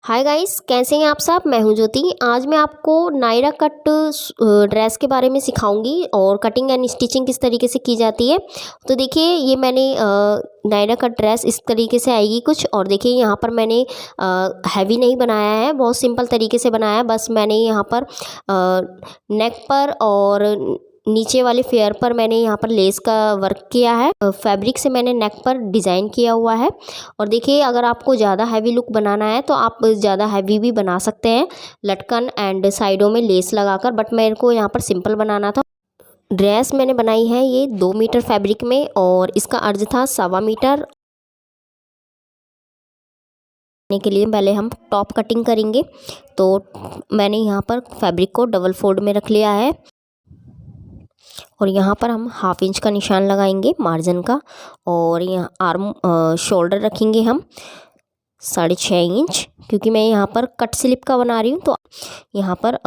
Hi guys, कैसे हैं आप सब। मैं हूं ज्योति। आज मैं आपको नायरा कट ड्रेस के बारे में सिखाऊंगी और कटिंग एंड स्टिचिंग किस तरीके से की जाती है। तो देखिए, ये मैंने नायरा कट ड्रेस इस तरीके से आएगी कुछ। और देखिए, यहाँ पर मैंने हैवी नहीं बनाया है, बहुत सिंपल तरीके से बनाया है। बस मैंने यहाँ पर नेक पर और नीचे वाले फेयर पर मैंने यहाँ पर लेस का वर्क किया है। फैब्रिक से मैंने नेक पर डिज़ाइन किया हुआ है। और देखिए, अगर आपको ज़्यादा हैवी लुक बनाना है तो आप ज़्यादा हैवी भी बना सकते हैं, लटकन एंड साइडों में लेस लगाकर। बट मेरे को यहाँ पर सिंपल बनाना था। ड्रेस मैंने बनाई है ये 2 मीटर फैब्रिक में, और इसका अर्ज था 1.25 मीटर। के लिए पहले हम टॉप कटिंग करेंगे। तो मैंने यहाँ पर फैब्रिक को डबल फोल्ड में रख लिया है, और यहाँ पर हम 1/2 इंच का निशान लगाएंगे मार्जिन का। और यहाँ आर्म शोल्डर रखेंगे हम 6.5 इंच, क्योंकि मैं यहाँ पर कट स्लिप का बना रही हूँ। तो यहाँ पर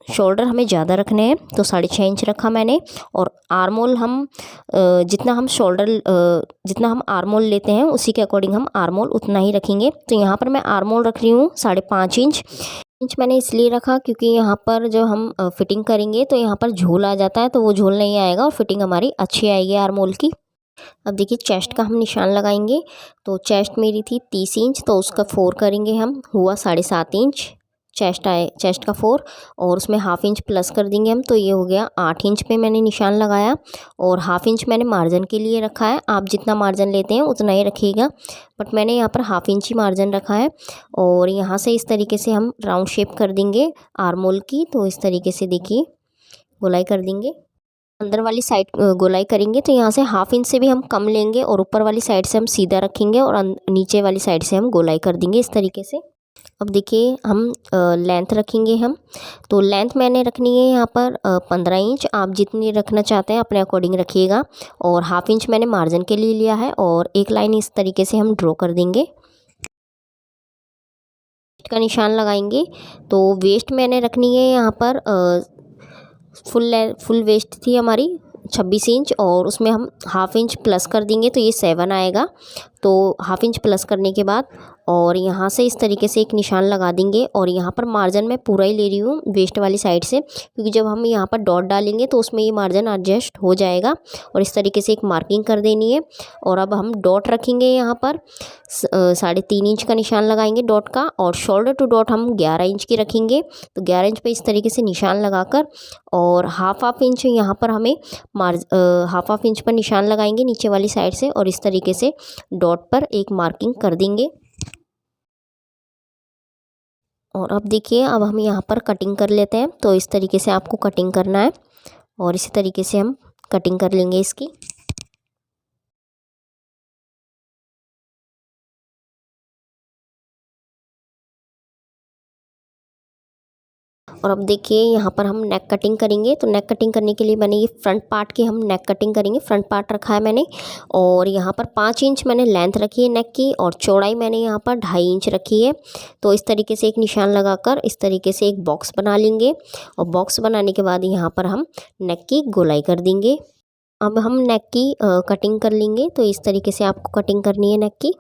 शोल्डर हमें ज़्यादा रखने हैं, तो 6.5 इंच रखा मैंने। और आर्मोल हम जितना हम आर्मोल लेते हैं उसी के अकॉर्डिंग हम आर्मोल उतना ही रखेंगे। तो यहाँ पर मैं आर्मोल रख रही हूँ 5.5 इंच मैंने इसलिए रखा क्योंकि यहाँ पर जब हम फिटिंग करेंगे तो यहाँ पर झोल आ जाता है, तो वो झोल नहीं आएगा और फिटिंग हमारी अच्छी आएगी आर्मोल की। अब देखिए, चेस्ट का हम निशान लगाएंगे। तो चेस्ट मेरी थी 30 इंच, तो उसका 4 करेंगे हम, हुआ 7.5 इंच। चेस्ट का 4, और उसमें 1/2 इंच प्लस कर देंगे हम, तो ये हो गया 8 इंच पे मैंने निशान लगाया। और 1/2 इंच मैंने मार्जिन के लिए रखा है। आप जितना मार्जिन लेते हैं उतना ही रखिएगा, बट मैंने यहाँ पर 1/2 इंच ही मार्जिन रखा है। और यहाँ से इस तरीके से हम राउंड शेप कर देंगे आर्मोल की। तो इस तरीके से देखिए, गोलाई कर देंगे। अंदर वाली साइड गोलाई करेंगे तो यहाँ से 1/2 इंच से भी हम कम लेंगे, और ऊपर वाली साइड से हम सीधा रखेंगे, और नीचे वाली साइड से हम गोलाई कर देंगे इस तरीके से। अब देखिए, हम लेंथ रखेंगे हम। तो लेंथ मैंने रखनी है यहाँ पर 15 इंच। आप जितनी रखना चाहते हैं अपने अकॉर्डिंग रखिएगा। और 1/2 इंच मैंने मार्जिन के लिए लिया है, और एक लाइन इस तरीके से हम ड्रॉ कर देंगे। का निशान लगाएंगे। तो वेस्ट मैंने रखनी है यहाँ पर फुल वेस्ट थी हमारी 26 इंच, और उसमें हम 1/2 इंच प्लस कर देंगे, तो ये 7 आएगा। तो 1/2 इंच प्लस करने के बाद और यहाँ से इस तरीके से एक निशान लगा देंगे। और यहाँ पर मार्जिन मैं पूरा ही ले रही हूँ वेस्ट वाली साइड से, क्योंकि जब हम यहाँ पर डॉट डालेंगे तो उसमें ये मार्जिन एडजस्ट हो जाएगा। और इस तरीके से एक मार्किंग कर देनी है। और अब हम डॉट रखेंगे यहाँ पर 3.5 इंच का निशान लगाएंगे डॉट का। और शोल्डर टू डॉट हम 11 इंच की रखेंगे। तो 11 इंच पे इस तरीके से निशान लगाकर, और हाफ इंच यहाँ पर हमें हाफ इंच पर निशान लगाएंगे नीचे वाली साइड से, और इस तरीके से डॉट पर एक मार्किंग कर देंगे। और अब देखिए, अब हम यहाँ पर कटिंग कर लेते हैं। तो इस तरीके से आपको कटिंग करना है, और इसी तरीके से हम कटिंग कर लेंगे इसकी। और अब देखिए, यहाँ पर हम नेक कटिंग करेंगे। तो नेक कटिंग करने के लिए मैंने ये फ्रंट पार्ट की हम नेक कटिंग करेंगे। फ्रंट पार्ट रखा है मैंने, और यहाँ पर 5 इंच मैंने लेंथ रखी है नेक की, और चौड़ाई मैंने यहाँ पर 2.5 इंच रखी है। तो इस तरीके से एक निशान लगाकर इस तरीके से एक बॉक्स बना लेंगे। और बॉक्स बनाने के बाद यहाँ पर हम नेक की गोलाई कर देंगे। अब हम नेक की कटिंग कर लेंगे। तो इस तरीके से आपको कटिंग करनी है नेक की।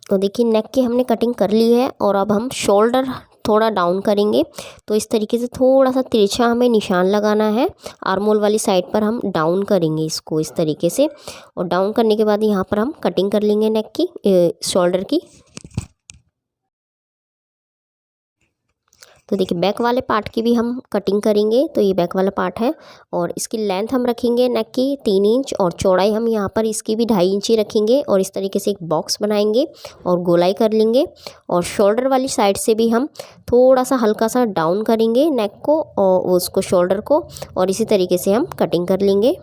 तो देखिए, नेक की हमने कटिंग कर ली है, और अब हम शोल्डर थोड़ा डाउन करेंगे। तो इस तरीके से थोड़ा सा तिरछा हमें निशान लगाना है। आर्मोल वाली साइड पर हम डाउन करेंगे इसको इस तरीके से। और डाउन करने के बाद यहाँ पर हम कटिंग कर लेंगे नेक की, शोल्डर की। तो देखिए, बैक वाले पार्ट की भी हम कटिंग करेंगे। तो ये बैक वाला पार्ट है, और इसकी लेंथ हम रखेंगे नेक की 3 इंच, और चौड़ाई हम यहाँ पर इसकी भी 2.5 इंच ही रखेंगे। और इस तरीके से एक बॉक्स बनाएंगे और गोलाई कर लेंगे। और शोल्डर वाली साइड से भी हम थोड़ा सा हल्का सा डाउन करेंगे नेक को और उसको शोल्डर को, और इसी तरीके से हम कटिंग कर लेंगे।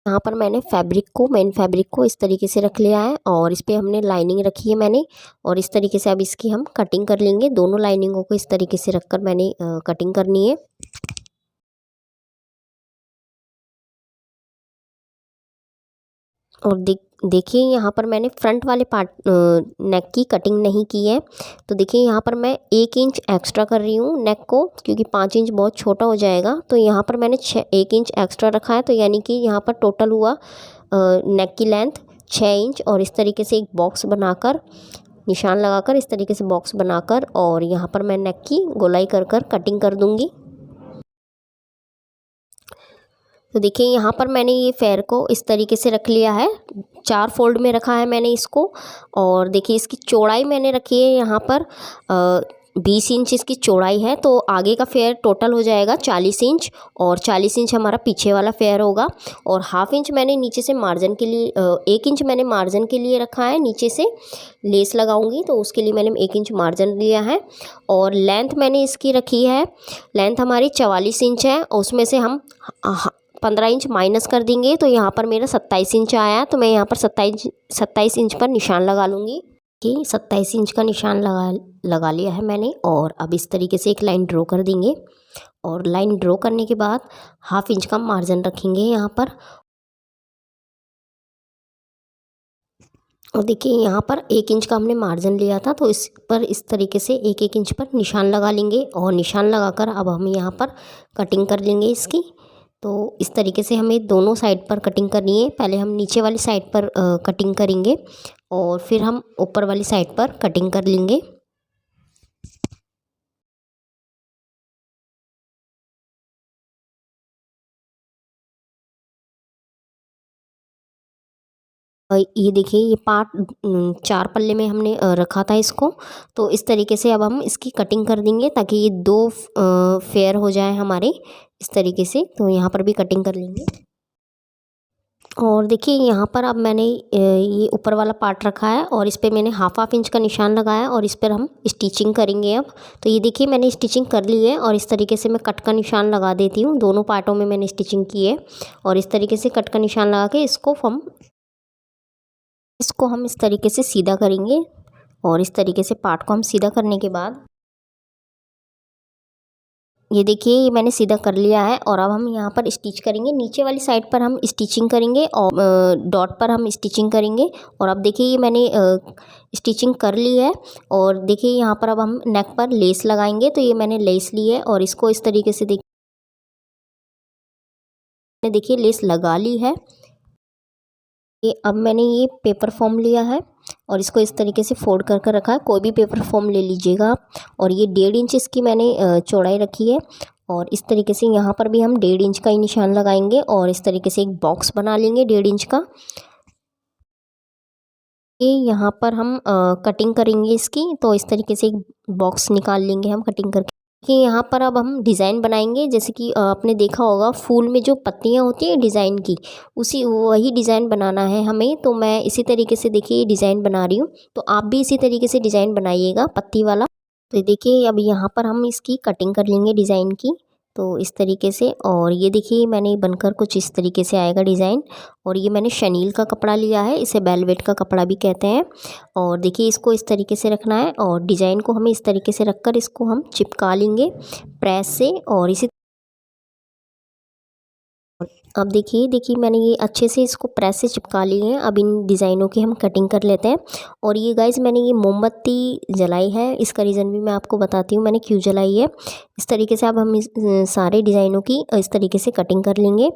यहाँ पर मैंने मेन फैब्रिक को इस तरीके से रख लिया है, और इस पे हमने लाइनिंग रखी है मैंने। और इस तरीके से अब इसकी हम कटिंग कर लेंगे। दोनों लाइनिंगों को इस तरीके से रखकर मैंने कटिंग करनी है। और देखिए, यहाँ पर मैंने फ्रंट वाले पार्ट नेक की कटिंग नहीं की है। तो देखिए, यहाँ पर मैं 1 इंच एक्स्ट्रा कर रही हूँ नेक को, क्योंकि 5 इंच बहुत छोटा हो जाएगा। तो यहाँ पर मैंने 1 इंच एक्स्ट्रा रखा है। तो यानी कि यहाँ पर टोटल हुआ नेक की लेंथ 6 इंच और इस तरीके से एक बॉक्स बनाकर निशान लगाकर इस तरीके से बॉक्स बनाकर और यहाँ पर मैं नेक की गोलाई कर कटिंग कर दूँगी। तो देखिए यहाँ पर मैंने ये फेयर को इस तरीके से रख लिया है, 4 फोल्ड में रखा है मैंने इसको। और देखिए इसकी चौड़ाई मैंने रखी है यहाँ पर 20 इंच इसकी चौड़ाई है। तो आगे का फेयर टोटल हो जाएगा 40 इंच और 40 इंच हमारा पीछे वाला फेयर होगा। और हाफ इंच मैंने नीचे से मार्जिन के लिए 1 इंच मैंने मार्जिन के लिए रखा है, नीचे से लेस लगाऊंगी तो उसके लिए मैंने 1 इंच मार्जिन लिया है। और लेंथ मैंने इसकी रखी है, लेंथ हमारी 44 इंच है और उसमें से हम 15 इंच माइनस कर देंगे तो यहाँ पर मेरा 27 इंच आया। तो मैं यहाँ पर 27 इंच पर निशान लगा लूँगी कि 27 इंच का निशान लगा लिया है मैंने। और अब इस तरीके से एक लाइन ड्रॉ कर देंगे और लाइन ड्रॉ करने के बाद हाफ इंच का मार्जिन रखेंगे यहाँ पर। और देखिए यहाँ पर 1 इंच का हमने मार्जिन लिया था तो इस पर इस तरीके से 1-1 इंच पर निशान लगा लेंगे। और निशान लगाकर अब हम यहाँ पर कटिंग कर लेंगे इसकी। तो इस तरीके से हमें दोनों साइड पर कटिंग करनी है। पहले हम नीचे वाली साइड पर कटिंग करेंगे और फिर हम ऊपर वाली साइड पर कटिंग कर लेंगे। ये देखिए ये पार्ट 4 पल्ले में हमने रखा था इसको। तो इस तरीके से अब हम इसकी कटिंग कर देंगे ताकि ये 2 फेयर हो जाए हमारे इस तरीके से। तो यहाँ पर भी कटिंग कर लेंगे। और देखिए यहाँ पर अब मैंने ये ऊपर वाला पार्ट रखा है और इस पे मैंने हाफ इंच का निशान लगाया और इस पर हम स्टिचिंग करेंगे अब। तो ये देखिए मैंने स्टिचिंग कर ली है और इस तरीके से मैं कट का निशान लगा देती हूँ। दोनों पार्टों में मैंने स्टिचिंग की है और इस तरीके से कट का निशान लगा के इसको हम इस तरीके से सीधा करेंगे। और इस तरीके से पार्ट को हम सीधा करने के बाद ये देखिए ये मैंने सीधा कर लिया है। और अब हम यहाँ पर स्टिच करेंगे, नीचे वाली साइड पर हम स्टिचिंग करेंगे और डॉट पर हम स्टिचिंग करेंगे। और अब देखिए ये मैंने स्टिचिंग कर ली है और देखिए यहाँ पर अब हम नेक पर लेस लगाएंगे। तो ये मैंने लेस ली है और इसको इस तरीके से देखिए लेस लगा ली है। ये अब मैंने ये पेपर फॉर्म लिया है और इसको इस तरीके से फोल्ड कर रखा है। कोई भी पेपर फॉर्म ले लीजिएगा आप। और ये 1.5 इंच इसकी मैंने चौड़ाई रखी है और इस तरीके से यहाँ पर भी हम 1.5 इंच का ही निशान लगाएंगे और इस तरीके से एक बॉक्स बना लेंगे 1.5 इंच का। ये यहाँ पर हम कटिंग करेंगे इसकी। तो इस तरीके से एक बॉक्स निकाल लेंगे हम कटिंग करके कि यहाँ पर अब हम डिज़ाइन बनाएंगे। जैसे कि आपने देखा होगा फूल में जो पत्तियाँ होती हैं डिज़ाइन की, वही डिज़ाइन बनाना है हमें। तो मैं इसी तरीके से देखिए डिज़ाइन बना रही हूँ। तो आप भी इसी तरीके से डिज़ाइन बनाइएगा पत्ती वाला। तो देखिए अब यहाँ पर हम इसकी कटिंग कर लेंगे डिज़ाइन की। तो इस तरीके से और ये देखिए मैंने बनकर कुछ इस तरीके से आएगा डिज़ाइन। और ये मैंने शनील का कपड़ा लिया है, इसे वेलवेट का कपड़ा भी कहते हैं। और देखिए इसको इस तरीके से रखना है और डिज़ाइन को हमें इस तरीके से रखकर इसको हम चिपका लेंगे प्रेस से। और इसी अब देखिए मैंने ये अच्छे से इसको प्रेस से चिपका लिए हैं। अब इन डिज़ाइनों की हम कटिंग कर लेते हैं। और ये गाइस मैंने ये मोमबत्ती जलाई है, इसका रीज़न भी मैं आपको बताती हूँ मैंने क्यों जलाई है। इस तरीके से अब हम सारे डिज़ाइनों की इस तरीके से कटिंग कर लेंगे।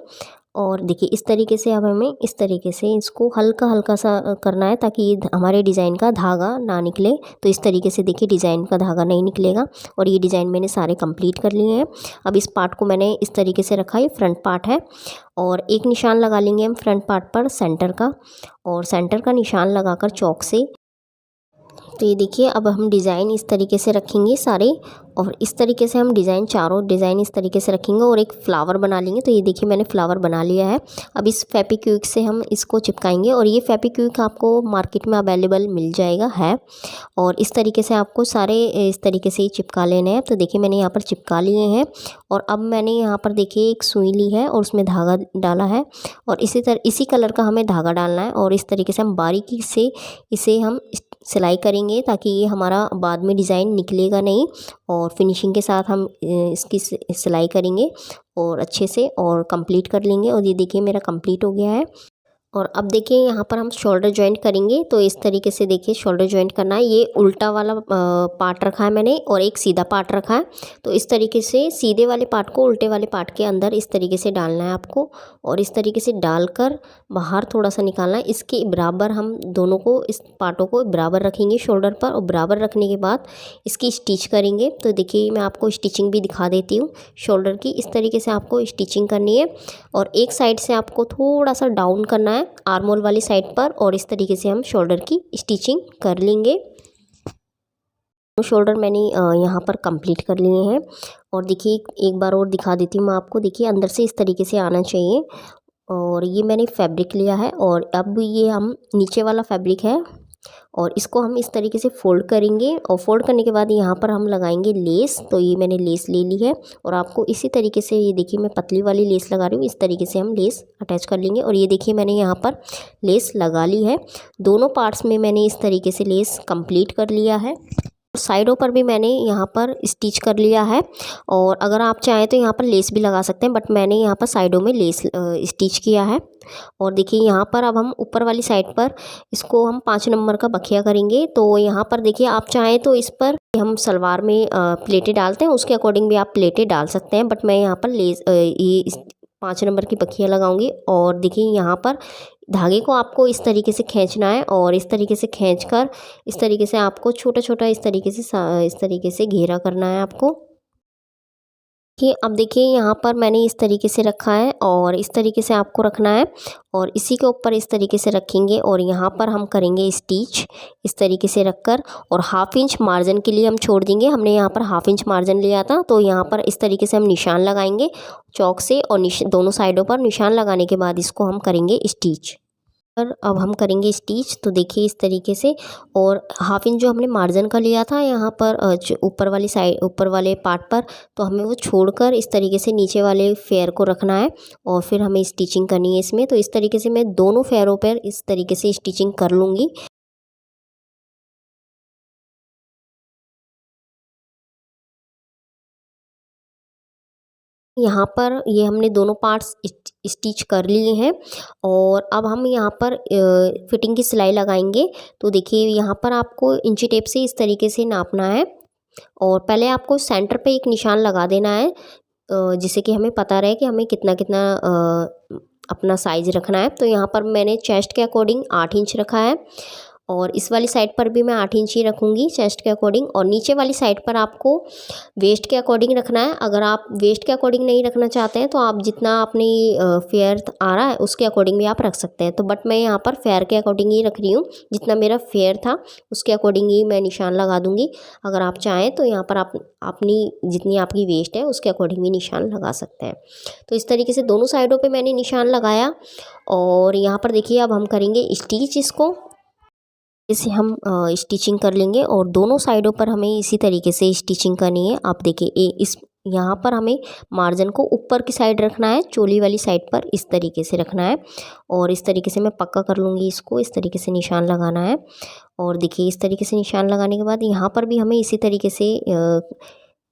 और देखिए इस तरीके से अब हमें इस तरीके से इसको हल्का हल्का सा करना है ताकि ये हमारे डिज़ाइन का धागा ना निकले। तो इस तरीके से देखिए डिज़ाइन का धागा नहीं निकलेगा। और ये डिज़ाइन मैंने सारे कंप्लीट कर लिए हैं। अब इस पार्ट को मैंने इस तरीके से रखा, ये फ्रंट पार्ट है। और एक निशान लगा लेंगे हम फ्रंट पार्ट पर सेंटर का। और सेंटर का निशान लगाकर चौक से तो ये देखिए अब हम डिज़ाइन इस तरीके से रखेंगे सारे। और इस तरीके से हम चारों डिज़ाइन इस तरीके से रखेंगे और एक फ्लावर बना लेंगे। तो ये देखिए मैंने फ्लावर बना लिया है। अब इस फेविक्विक से हम इसको चिपकाएंगे और ये फेविक्विक आपको मार्केट में अवेलेबल मिल जाएगा है। और इस तरीके से आपको सारे इस तरीके से ही चिपका लेने हैं। तो देखिए मैंने यहाँ पर चिपका लिए हैं। और अब मैंने यहाँ पर देखिए एक सुई ली है और उसमें धागा डाला है और इसी कलर का हमें धागा डालना है। और इस तरीके से हम बारीकी से इसे हम सिलाई करेंगे ताकि ये हमारा बाद में डिज़ाइन निकलेगा नहीं। और फिनिशिंग के साथ हम इसकी सिलाई करेंगे और अच्छे से और कंप्लीट कर लेंगे। और ये देखिए मेरा कंप्लीट हो गया है। और अब देखिए यहाँ पर हम शोल्डर जॉइंट करेंगे। तो इस तरीके से देखिए शोल्डर जॉइंट करना है। ये उल्टा वाला पार्ट रखा है मैंने और एक सीधा पार्ट रखा है। तो इस तरीके से सीधे वाले पार्ट को उल्टे वाले पार्ट के अंदर इस तरीके से डालना है आपको, और इस तरीके से डालकर बाहर थोड़ा सा निकालना है। इसके बराबर हम दोनों को, इस पार्टों को बराबर रखेंगे शोल्डर पर, और बराबर रखने के बाद इसकी स्टिच करेंगे। तो देखिए मैं आपको स्टिचिंग भी दिखा देती हूँ शोल्डर की। इस तरीके से आपको स्टिचिंग करनी है और एक साइड से आपको थोड़ा सा डाउन करना है आर्म होल वाली साइड पर, और इस तरीके से हम शोल्डर की स्टिचिंग कर लेंगे। शोल्डर मैंने यहाँ पर कंप्लीट कर लिए हैं। और देखिए एक बार और दिखा देती हूँ मैं आपको। देखिए अंदर से इस तरीके से आना चाहिए। और ये मैंने फैब्रिक लिया है, और अब ये हम नीचे वाला फैब्रिक है और इसको हम इस तरीके से फोल्ड करेंगे, और फोल्ड करने के बाद यहाँ पर हम लगाएंगे लेस। तो ये मैंने लेस ले ली है, और आपको इसी तरीके से, ये देखिए मैं पतली वाली लेस लगा रही हूँ, इस तरीके से हम लेस अटैच कर लेंगे। और ये देखिए मैंने यहाँ पर लेस लगा ली है। दोनों पार्ट्स में मैंने इस तरीके से लेस कंप्लीट कर लिया है। साइडों पर भी मैंने यहाँ पर स्टिच कर लिया है, और अगर आप चाहें तो यहाँ पर लेस भी लगा सकते हैं, बट मैंने यहाँ पर साइडों में लेस स्टिच किया है। और देखिए यहाँ पर अब हम ऊपर वाली साइड पर इसको हम 5 नंबर का बखिया करेंगे। तो यहाँ पर देखिए आप चाहें तो इस पर हम सलवार में प्लेटें डालते हैं, उसके अकॉर्डिंग भी आप प्लेटें डाल सकते हैं, बट मैं यहाँ पर लेस ये 5 नंबर की बखिया लगाऊंगी। और देखिए यहाँ पर धागे को आपको इस तरीके से खींचना है, और इस तरीके से खींचकर इस तरीके से आपको छोटा छोटा इस तरीके से घेरा करना है आपको। कि अब देखिए यहाँ पर मैंने इस तरीके से रखा है, और इस तरीके से आपको रखना है, और इसी के ऊपर इस तरीके से रखेंगे, और यहाँ पर हम करेंगे स्टिच इस तरीके से रखकर, और 1/2 इंच मार्जिन के लिए हम छोड़ देंगे। हमने यहाँ पर 1/2 इंच मार्जिन लिया था, तो यहाँ पर इस तरीके से हम निशान लगाएंगे चौक से, और दोनों साइडों पर निशान लगाने के बाद इसको हम करेंगे स्टिच। पर अब हम करेंगे स्टिच। तो देखिए इस तरीके से, और 1/2 इंच जो हमने मार्जिन का लिया था यहाँ पर ऊपर वाली साइड, ऊपर वाले पार्ट पर, तो हमें वो छोड़कर इस तरीके से नीचे वाले फेयर को रखना है, और फिर हमें स्टिचिंग करनी है इसमें। तो इस तरीके से मैं दोनों फेयरों पर इस तरीके से स्टिचिंग कर लूँगी। यहाँ पर ये हमने दोनों पार्ट्स स्टिच कर लिए हैं, और अब हम यहाँ पर फिटिंग की सिलाई लगाएंगे। तो देखिए यहाँ पर आपको इंची टेप से इस तरीके से नापना है, और पहले आपको सेंटर पे एक निशान लगा देना है, जिससे कि हमें पता रहे कि हमें कितना कितना अपना साइज़ रखना है। तो यहाँ पर मैंने चेस्ट के अकॉर्डिंग 8 इंच रखा है, और इस वाली साइड पर भी मैं 8 इंच ही रखूँगी चेस्ट के अकॉर्डिंग, और नीचे वाली साइड पर आपको वेस्ट के अकॉर्डिंग रखना है। अगर आप वेस्ट के अकॉर्डिंग नहीं रखना चाहते हैं तो आप जितना अपनी फेयर आ रहा है उसके अकॉर्डिंग भी आप रख सकते हैं। तो बट मैं यहाँ पर फेयर के अकॉर्डिंग ही रख रही हूँ, जितना मेरा फेयर था उसके अकॉर्डिंग ही मैं निशान लगा दूँगी। अगर आप चाहें तो यहाँ पर आप अपनी जितनी आपकी वेस्ट है उसके अकॉर्डिंग भी निशान लगा सकते हैं। तो इस तरीके से दोनों साइडों पे मैंने निशान लगाया, और यहाँ पर देखिए अब हम करेंगे स्टिच इसको। इसे हम स्टिचिंग कर लेंगे, और दोनों साइडों पर हमें इसी तरीके से स्टिचिंग करनी है। आप देखिए इस यहाँ पर हमें मार्जिन को ऊपर की साइड रखना है, चोली वाली साइड पर इस तरीके से रखना है, और इस तरीके से मैं पक्का कर लूँगी इसको। इस तरीके से निशान लगाना है, और देखिए इस तरीके से निशान लगाने के बाद यहाँ पर भी हमें इसी तरीके से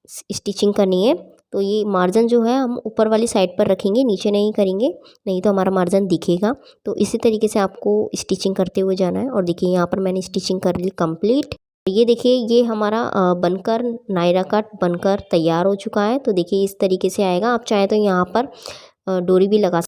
स्टिचिंग करनी है। तो ये मार्जिन जो है हम ऊपर वाली साइड पर रखेंगे, नीचे नहीं करेंगे, नहीं तो हमारा मार्जिन दिखेगा। तो इसी तरीके से आपको स्टिचिंग करते हुए जाना है। और देखिए यहाँ पर मैंने स्टिचिंग कर ली कंप्लीट। ये देखिए ये हमारा बनकर नायरा कट बनकर तैयार हो चुका है। तो देखिए इस तरीके से आएगा। आप चाहे तो यहाँ पर डोरी भी लगा